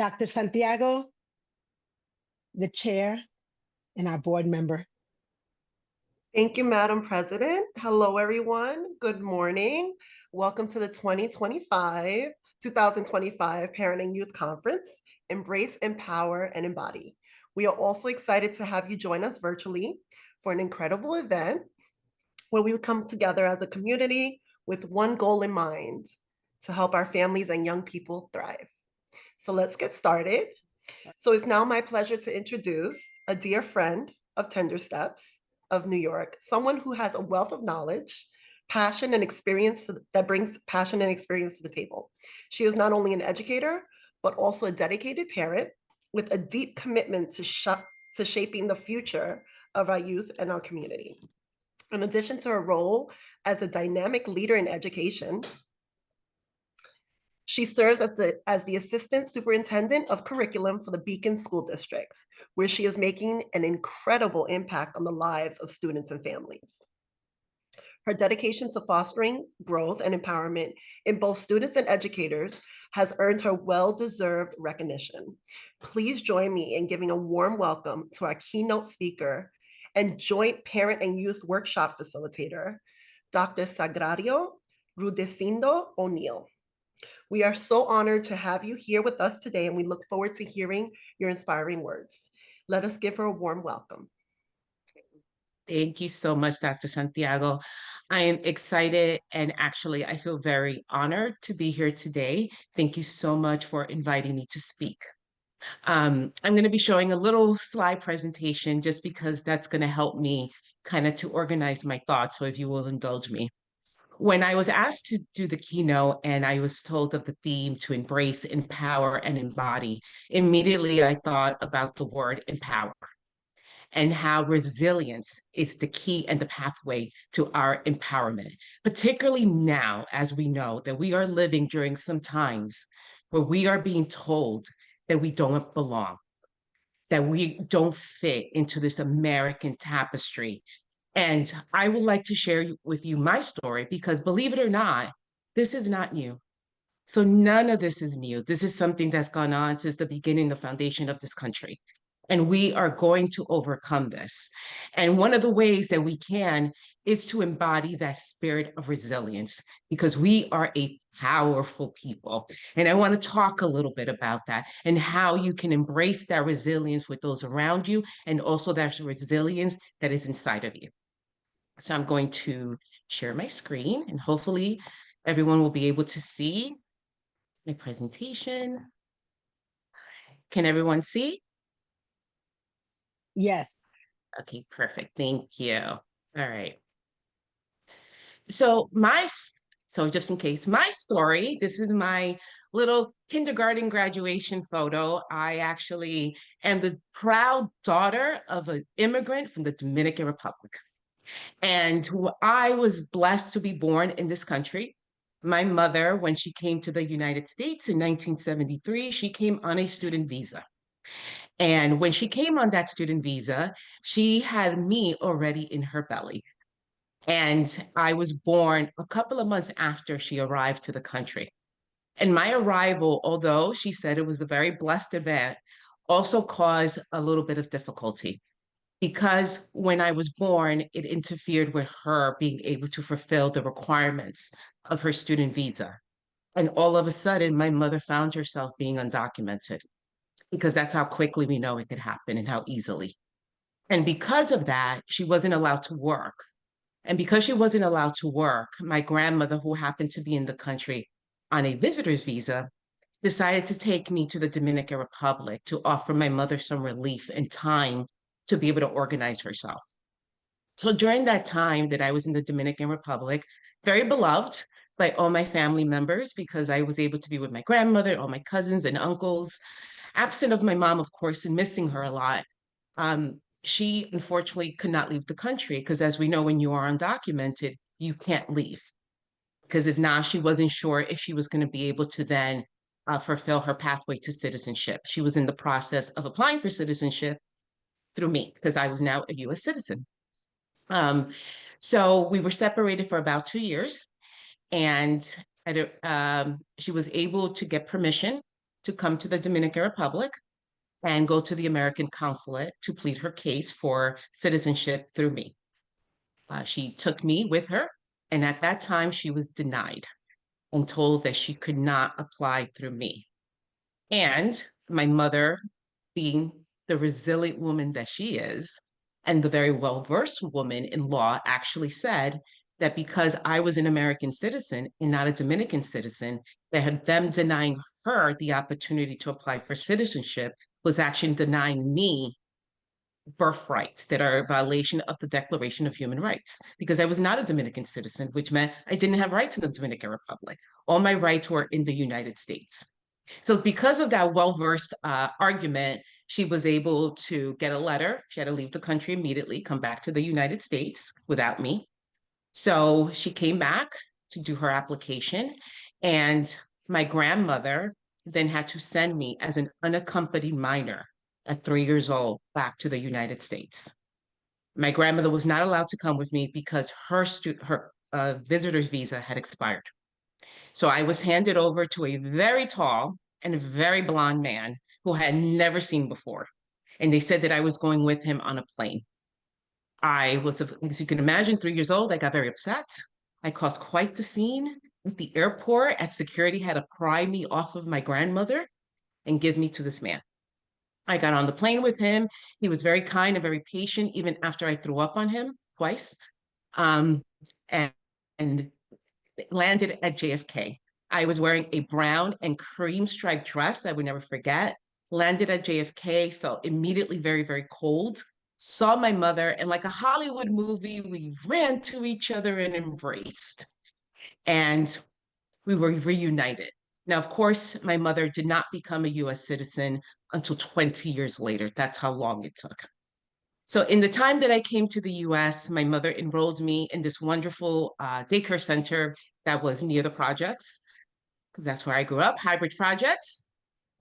Dr. Santiago, the chair, and our board member. Thank you, Madam President. Hello, everyone. Good morning. Welcome to the 2025 Parent and Youth Conference, Embrace, Empower, and Embody. We are also excited to have you join us virtually for an incredible event where we come together as a community with one goal in mind, to help our families and young people thrive. So let's get started. So it's now my pleasure to introduce a dear friend of Tender Steps of New York, someone who has a wealth of knowledge, passion, and experience that brings passion and experience to the table. She is not only an educator, but also a dedicated parent with a deep commitment to shaping the future of our youth and our community. In addition to her role as a dynamic leader in education, she serves as the Assistant Superintendent of Curriculum for the Beacon School District, where she is making an incredible impact on the lives of students and families. Her dedication to fostering growth and empowerment in both students and educators has earned her well-deserved recognition. Please join me in giving a warm welcome to our keynote speaker and joint parent and youth workshop facilitator, Dr. Sagrario Rudecindo O'Neill. We are so honored to have you here with us today, and we look forward to hearing your inspiring words. Let us give her a warm welcome. Thank you so much, Dr. Santiago. I am excited, and actually I feel very honored to be here today. Thank you so much for inviting me to speak. I'm going to be showing a little slide presentation just because that's going to help me kind of to organize my thoughts, so if you will indulge me. When I was asked to do the keynote and I was told of the theme to embrace, empower, and embody, immediately I thought about the word empower and how resilience is the key and the pathway to our empowerment, particularly now, as we know that we are living during some times where we are being told that we don't belong, that we don't fit into this American tapestry. And I would like to share with you my story because, believe it or not, this is not new. So none of this is new. This is something that's gone on since the beginning, the foundation of this country. And we are going to overcome this. And one of the ways that we can is to embody that spirit of resilience, because we are a powerful people. And I want to talk a little bit about that and how you can embrace that resilience with those around you, and also that resilience that is inside of you. So I'm going to share my screen, and hopefully everyone will be able to see my presentation. Can everyone see? Yes. Okay, perfect. Thank you. All right. So just in case, my story, this is my little kindergarten graduation photo. I actually am the proud daughter of an immigrant from the Dominican Republic. And I was blessed to be born in this country. My mother, when she came to the United States in 1973, she came on a student visa. And when she came on that student visa, she had me already in her belly. And I was born a couple of months after she arrived to the country. And my arrival, although she said it was a very blessed event, also caused a little bit of difficulty, because when I was born, it interfered with her being able to fulfill the requirements of her student visa. And all of a sudden, my mother found herself being undocumented, because that's how quickly we know it could happen and how easily. And because of that, she wasn't allowed to work. And because she wasn't allowed to work, my grandmother, who happened to be in the country on a visitor's visa, decided to take me to the Dominican Republic to offer my mother some relief and time to be able to organize herself. So during that time that I was in the Dominican Republic, very beloved by all my family members, because I was able to be with my grandmother, all my cousins and uncles, absent of my mom, of course, and missing her a lot. She unfortunately could not leave the country, because as we know, when you are undocumented, you can't leave. Because if not, she wasn't sure if she was going to be able to then fulfill her pathway to citizenship. She was in the process of applying for citizenship through me, because I was now a US citizen. So we were separated for about 2 years, and she was able to get permission to come to the Dominican Republic and go to the American consulate to plead her case for citizenship through me. She took me with her, and at that time she was denied and told that she could not apply through me. And my mother, being the resilient woman that she is, and the very well-versed woman in law, actually said that because I was an American citizen and not a Dominican citizen, that them denying her the opportunity to apply for citizenship was actually denying me birthrights that are a violation of the Declaration of Human Rights, because I was not a Dominican citizen, which meant I didn't have rights in the Dominican Republic. All my rights were in the United States. So because of that well-versed argument, she was able to get a letter. She had to leave the country immediately, come back to the United States without me. So she came back to do her application, and my grandmother then had to send me as an unaccompanied minor at 3 years old back to the United States. My grandmother was not allowed to come with me because her visitor's visa had expired. So I was handed over to a very tall and very blonde man who I had never seen before. And they said that I was going with him on a plane. I was, as you can imagine, 3 years old. I got very upset. I caused quite the scene at the airport, as security had to pry me off of my grandmother and give me to this man. I got on the plane with him. He was very kind and very patient, even after I threw up on him twice. And, and landed at JFK. I was wearing a brown and cream striped dress I would never forget. Landed at JFK, felt immediately very, very cold. Saw my mother, and like a Hollywood movie, we ran to each other and embraced. And we were reunited. Now, of course, my mother did not become a US citizen until 20 years later. That's how long it took. So in the time that I came to the US, my mother enrolled me in this wonderful daycare center that was near the projects, because that's where I grew up, Hybrid Projects,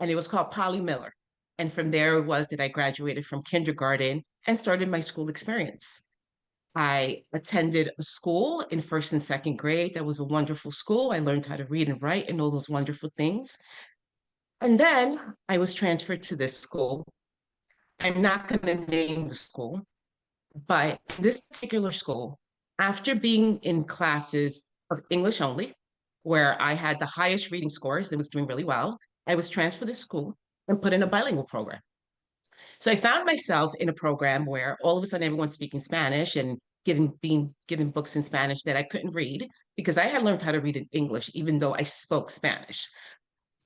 and it was called Polly Miller. And from there it was that I graduated from kindergarten and started my school experience. I attended a school in first and second grade. That was a wonderful school. I learned how to read and write and all those wonderful things. And then I was transferred to this school. I'm not going to name the school, but this particular school, after being in classes of English only, where I had the highest reading scores and was doing really well, I was transferred to school and put in a bilingual program. So I found myself in a program where all of a sudden everyone's speaking Spanish and being given books in Spanish that I couldn't read because I had learned how to read in English, even though I spoke Spanish.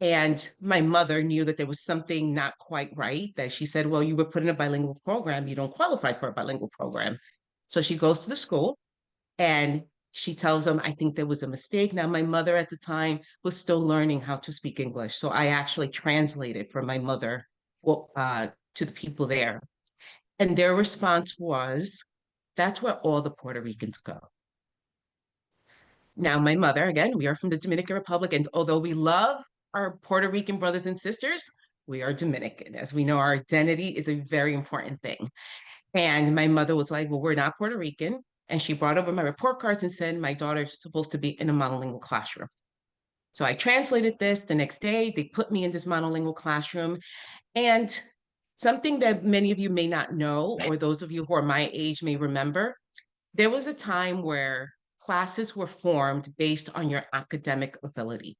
And my mother knew that there was something not quite right, that she said, well, you were put in a bilingual program. You don't qualify for a bilingual program. So she goes to the school and she tells them, I think there was a mistake. Now, my mother at the time was still learning how to speak English. So I actually translated for my mother to the people there. And their response was, that's where all the Puerto Ricans go. Now, my mother, again, we are from the Dominican Republic, and although we love our Puerto Rican brothers and sisters, we are Dominican. As we know, our identity is a very important thing. And my mother was like, well, we're not Puerto Rican. And she brought over my report cards and said, my daughter's supposed to be in a monolingual classroom. So I translated this the next day. They put me in this monolingual classroom. And something that many of you may not know, or those of you who are my age may remember, there was a time where classes were formed based on your academic ability.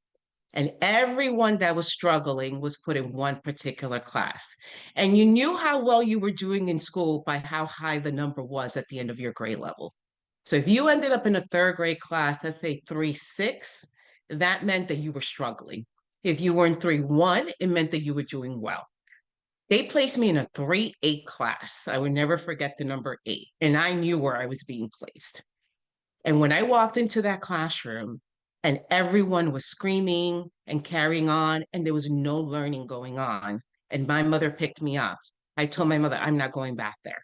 And everyone that was struggling was put in one particular class. And you knew how well you were doing in school by how high the number was at the end of your grade level. So if you ended up in a third grade class, let's say 3.6, that meant that you were struggling. If you were in 3.1, it meant that you were doing well. They placed me in a 3.8 class. I would never forget the number 8. And I knew where I was being placed. And when I walked into that classroom and everyone was screaming and carrying on, and there was no learning going on, and my mother picked me up, I told my mother, I'm not going back there.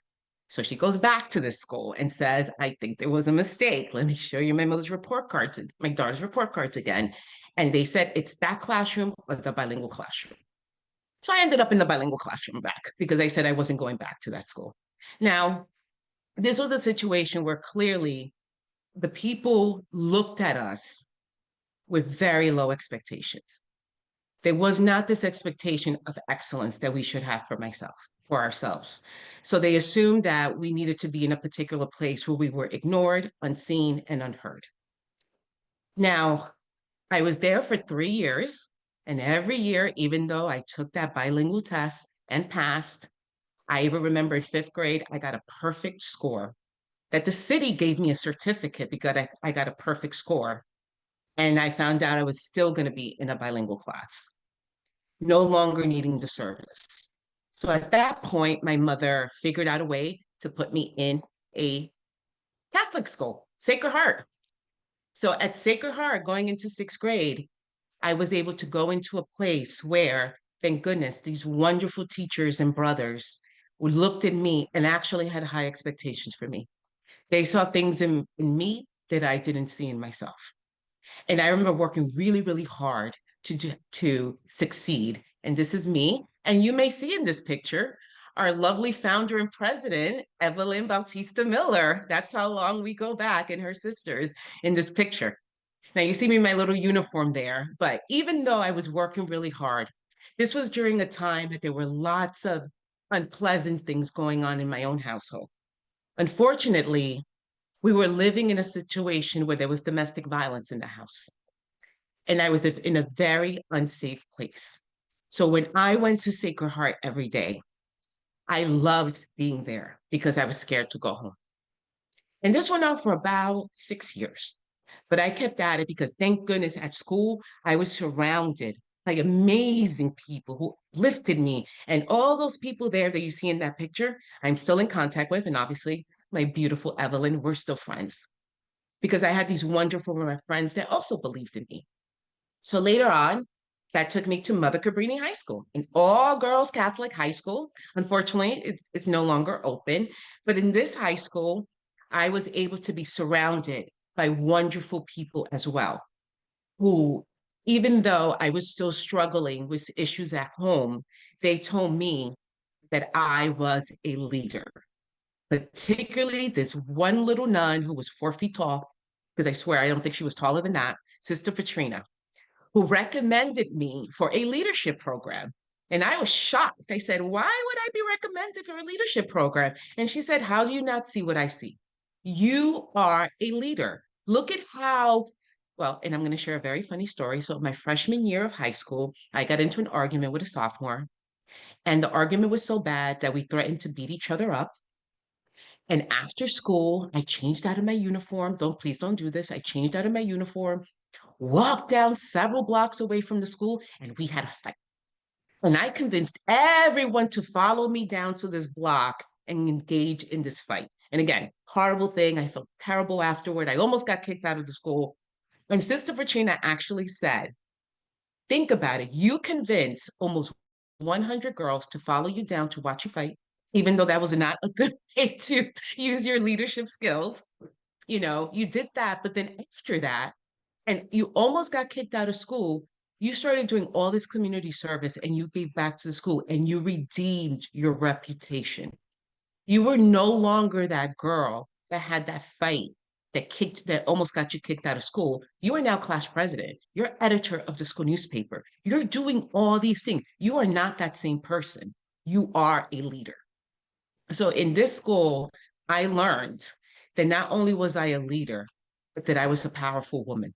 So she goes back to this school and says, I think there was a mistake. Let me show you my mother's report cards, my daughter's report cards again. And they said, it's that classroom or the bilingual classroom. So I ended up in the bilingual classroom back because I said I wasn't going back to that school. Now, this was a situation where clearly the people looked at us with very low expectations. There was not this expectation of excellence that we should have for ourselves. So they assumed that we needed to be in a particular place where we were ignored, unseen, and unheard. Now, I was there for 3 years, and every year, even though I took that bilingual test and passed, I even remember in 5th grade, I got a perfect score. That the city gave me a certificate because I got a perfect score. And I found out I was still going to be in a bilingual class, no longer needing the service. So at that point, my mother figured out a way to put me in a Catholic school, Sacred Heart. So at Sacred Heart, going into 6th grade, I was able to go into a place where, thank goodness, these wonderful teachers and brothers who looked at me and actually had high expectations for me. They saw things in me that I didn't see in myself. And I remember working really, really hard to succeed. And this is me. And you may see in this picture our lovely founder and president, Evelyn Bautista Miller. That's how long we go back, and her sisters in this picture. Now you see me in my little uniform there, but even though I was working really hard, this was during a time that there were lots of unpleasant things going on in my own household. Unfortunately, we were living in a situation where there was domestic violence in the house, and I was in a very unsafe place. So when I went to Sacred Heart every day, I loved being there because I was scared to go home. And this went on for about 6 years. But I kept at it because thank goodness at school, I was surrounded by amazing people who lifted me. And all those people there that you see in that picture, I'm still in contact with. And obviously, my beautiful Evelyn, we're still friends because I had these wonderful friends that also believed in me. So later on, that took me to Mother Cabrini High School, an all-girls Catholic high school. Unfortunately, it's no longer open. But in this high school, I was able to be surrounded by wonderful people as well, who, even though I was still struggling with issues at home, they told me that I was a leader. Particularly this one little nun who was 4 feet tall, because I swear I don't think she was taller than that, Sister Petrina, who recommended me for a leadership program. And I was shocked. I said, why would I be recommended for a leadership program? And she said, how do you not see what I see? You are a leader. Look at how, well, and I'm going to share a very funny story. So my freshman year of high school, I got into an argument with a sophomore. And the argument was so bad that we threatened to beat each other up. And after school, I changed out of my uniform. Please don't do this. I changed out of my uniform, walked down several blocks away from the school, and we had a fight. And I convinced everyone to follow me down to this block and engage in this fight. And again, horrible thing. I felt terrible afterward. I almost got kicked out of the school. And Sister Petrina actually said, think about it. You convinced almost 100 girls to follow you down to watch you fight, even though that was not a good way to use your leadership skills. You know, you did that, but then after that, and you almost got kicked out of school, you started doing all this community service and you gave back to the school and you redeemed your reputation. You were no longer that girl that had that fight that almost got you kicked out of school. You are now class president. You're editor of the school newspaper. You're doing all these things. You are not that same person. You are a leader. So in this school, I learned that not only was I a leader, but that I was a powerful woman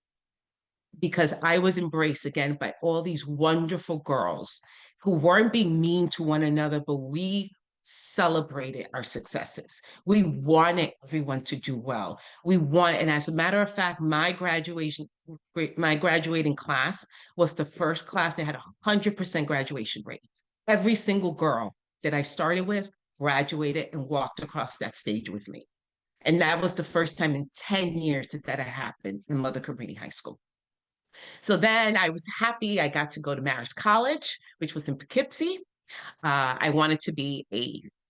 because I was embraced again by all these wonderful girls who weren't being mean to one another, but we celebrated our successes. We wanted everyone to do well. And as a matter of fact, my graduating class was the first class that had 100% graduation rate. Every single girl that I started with graduated and walked across that stage with me. And that was the first time in 10 years that had happened in Mother Cabrini High School. So then I was happy. I got to go to Marist College, which was in Poughkeepsie. I wanted to be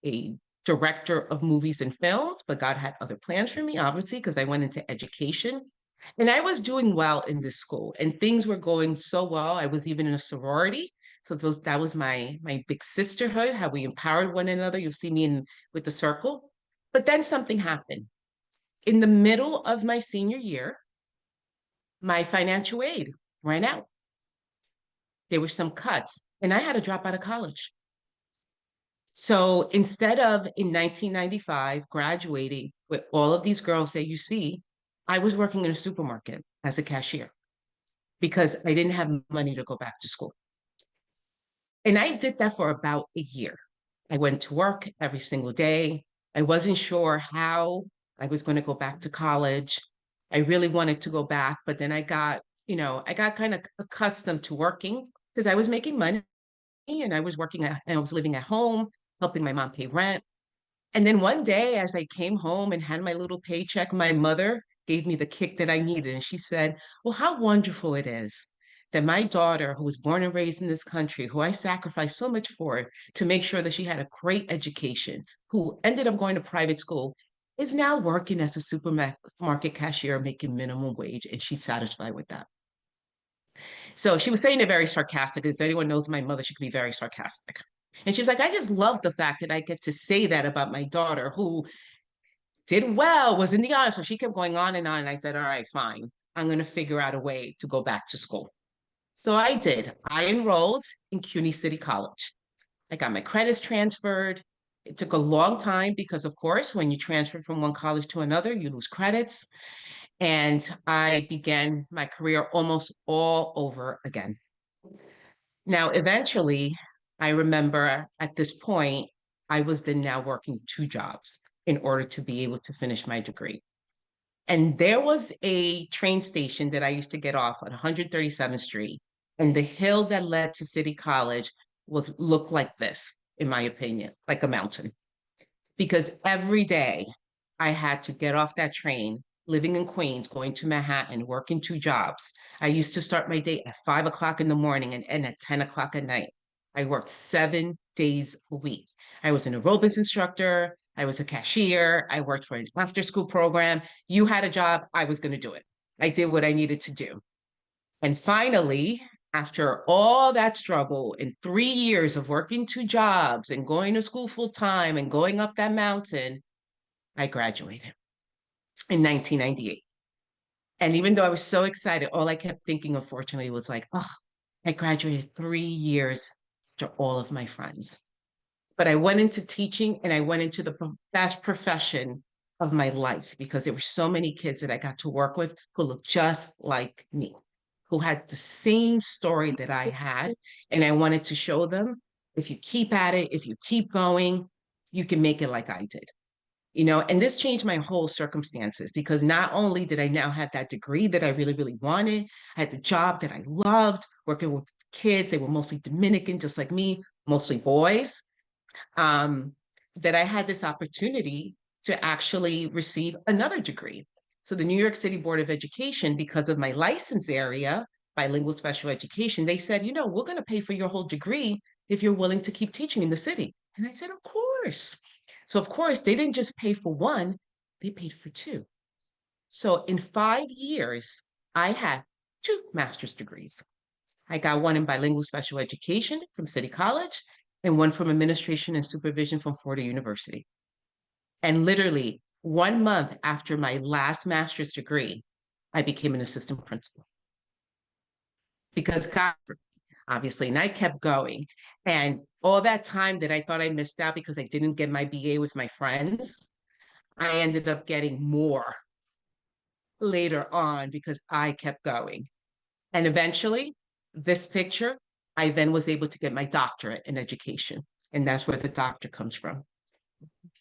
a director of movies and films, but God had other plans for me, obviously, because I went into education. And I was doing well in this school, and things were going so well. I was even in a sorority. So that was my big sisterhood, how we empowered one another. You'll see me with the circle. But then something happened. In the middle of my senior year, my financial aid ran out. there were some cuts, and I had to drop out of college. So instead of in 1995 graduating with all of these girls that you see, I was working in a supermarket as a cashier because I didn't have money to go back to school. And I did that for about a year. I went to work every single day. I wasn't sure how I was going to go back to college. I really wanted to go back, but then I got kind of accustomed to working because I was making money and I was living at home, helping my mom pay rent. And then one day, as I came home and had my little paycheck, my mother gave me the kick that I needed. And she said, well, how wonderful it is that my daughter, who was born and raised in this country, who I sacrificed so much for to make sure that she had a great education, who ended up going to private school, is now working as a supermarket cashier making minimum wage. And she's satisfied with that. So she was saying it very sarcastic. If anyone knows my mother, she could be very sarcastic. And she was like, I just love the fact that I get to say that about my daughter who did well, was in the honor. So she kept going on and on. And I said, all right, fine. I'm going to figure out a way to go back to school. So I did. I enrolled in CUNY City College. I got my credits transferred. It took a long time because, of course, when you transfer from one college to another, you lose credits. And I began my career almost all over again. Now, eventually, I remember at this point, I was then now working two jobs in order to be able to finish my degree. And there was a train station that I used to get off at 137th Street, and the hill that led to City College was looked like this, in my opinion, like a mountain. Because every day I had to get off that train, living in Queens, going to Manhattan, working two jobs. I used to start my day at 5 o'clock in the morning and end at 10 o'clock at night. I worked 7 days a week. I was an aerobics instructor. I was a cashier. I worked for an after school program. You had a job, I was going to do it. I did what I needed to do. And finally, after all that struggle and 3 years of working two jobs and going to school full time and going up that mountain, I graduated in 1998. And even though I was so excited, all I kept thinking, unfortunately, was like, oh, I graduated 3 years after all of my friends. But I went into teaching and I went into the best profession of my life because there were so many kids that I got to work with who looked just like me, who had the same story that I had. And I wanted to show them if you keep at it, if you keep going, you can make it like I did. And this changed my whole circumstances because not only did I now have that degree that I really, really wanted, I had the job that I loved, working with kids. They were mostly Dominican, just like me, mostly boys, um, that I had this opportunity to actually receive another degree. So the New York City Board of Education, because of my license area, bilingual special education, they said, we're going to pay for your whole degree if you're willing to keep teaching in the city. And I said, of course. So of course, they didn't just pay for one, they paid for two. So in 5 years, I had two master's degrees. I got one in bilingual special education from City College and one from administration and supervision from Florida University. And literally 1 month after my last master's degree, I became an assistant principal. Because God, obviously, and I kept going. And all that time that I thought I missed out because I didn't get my BA with my friends, I ended up getting more later on because I kept going. And eventually, this picture, I then was able to get my doctorate in education. And that's where the doctor comes from.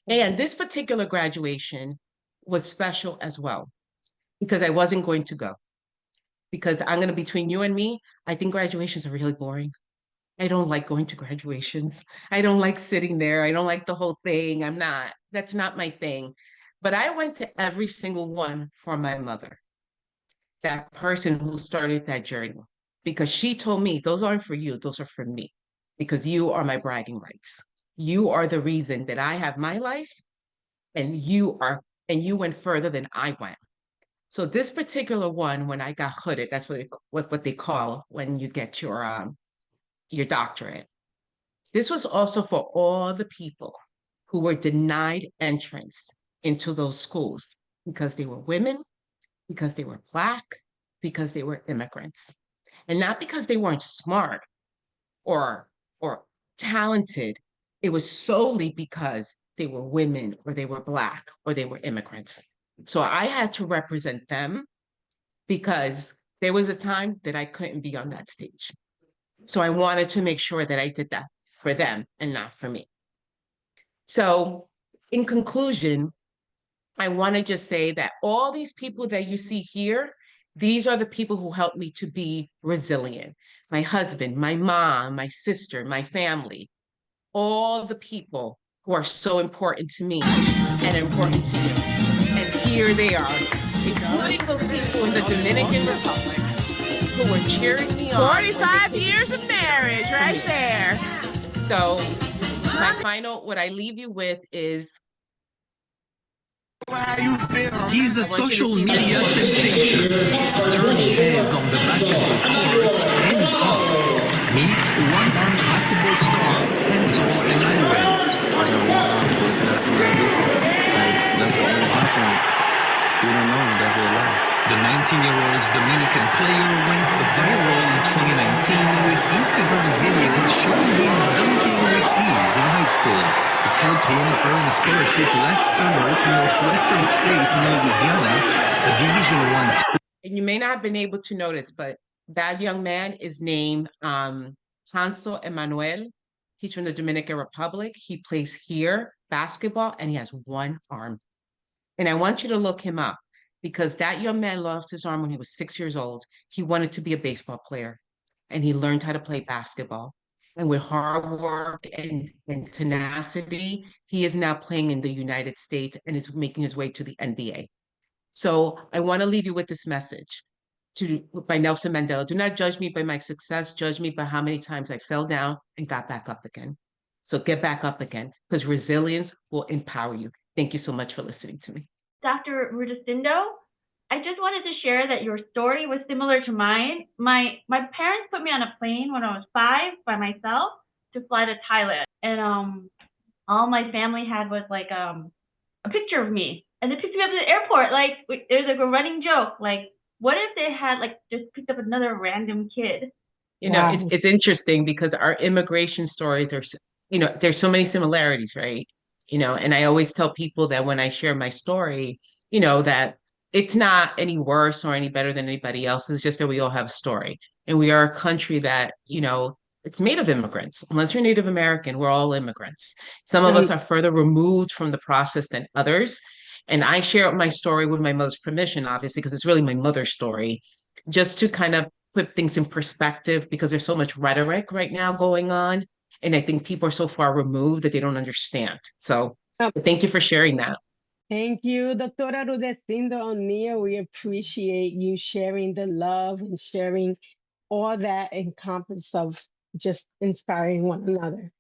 And this particular graduation was special as well because I wasn't going to go. Because I'm going to, between you and me, I think graduations are really boring. I don't like going to graduations. I don't like sitting there. I don't like the whole thing. That's not my thing. But I went to every single one for my mother, that person who started that journey, because she told me, those aren't for you, those are for me, because you are my bragging rights. You are the reason that I have my life, and you went further than I went. So this particular one, when I got hooded, that's what they call when you get your doctorate. This was also for all the people who were denied entrance into those schools because they were women, because they were Black, because they were immigrants. And not because they weren't smart, or talented, it was solely because they were women or they were Black or they were immigrants. So I had to represent them because there was a time that I couldn't be on that stage. So I wanted to make sure that I did that for them and not for me. So in conclusion, I want to just say that all these people that you see here, these are the people who helped me to be resilient. My husband, my mom, my sister, my family, all the people who are so important to me and important to you. And here they are, including those people in the Dominican Republic who were cheering me on. 45 years of marriage right there. So what I leave you with is He's a social media sensation. Turning heads on the basketball court, hands off. Meet one-armed basketball star, Hansel Emmanuel. I don't know, that's not different. Like, that's the only happening. You don't know, that's their life. The 19-year-old Dominican player went viral in 2019 with Instagram videos showing him dunking with ease in high school. It helped him earn a scholarship last summer to Northwestern State in Louisiana, a Division I school. And you may not have been able to notice, but that young man is named Hansel Emmanuel. He's from the Dominican Republic. He plays here basketball and he has one arm. And I want you to look him up because that young man lost his arm when he was 6 years old. He wanted to be a baseball player and he learned how to play basketball. And with hard work and tenacity, he is now playing in the United States and is making his way to the NBA. So I want to leave you with this message by Nelson Mandela. Do not judge me by my success, judge me by how many times I fell down and got back up again. So get back up again because resilience will empower you. Thank you so much for listening to me. Dr. Rudecindo, I just wanted to share that your story was similar to mine. My parents put me on a plane when I was 5 by myself to fly to Thailand. And all my family had was like a picture of me. And they picked me up at the airport. Like, there's like a running joke. Like, what if they had like just picked up another random kid? You know, it's interesting because our immigration stories are, you know, there's so many similarities, right? You know, and I always tell people that when I share my story, you know, that it's not any worse or any better than anybody else. It's just that we all have a story. And we are a country that, you know, it's made of immigrants. Unless you're Native American, we're all immigrants. Some of us are further removed from the process than others. And I share my story with my mother's permission, obviously, because it's really my mother's story, just to kind of put things in perspective because there's so much rhetoric right now going on. And I think people are so far removed that they don't understand. So thank you for sharing that. Thank you, Doctora Rudecindo O'Neill. We appreciate you sharing the love and sharing all that encompass of just inspiring one another.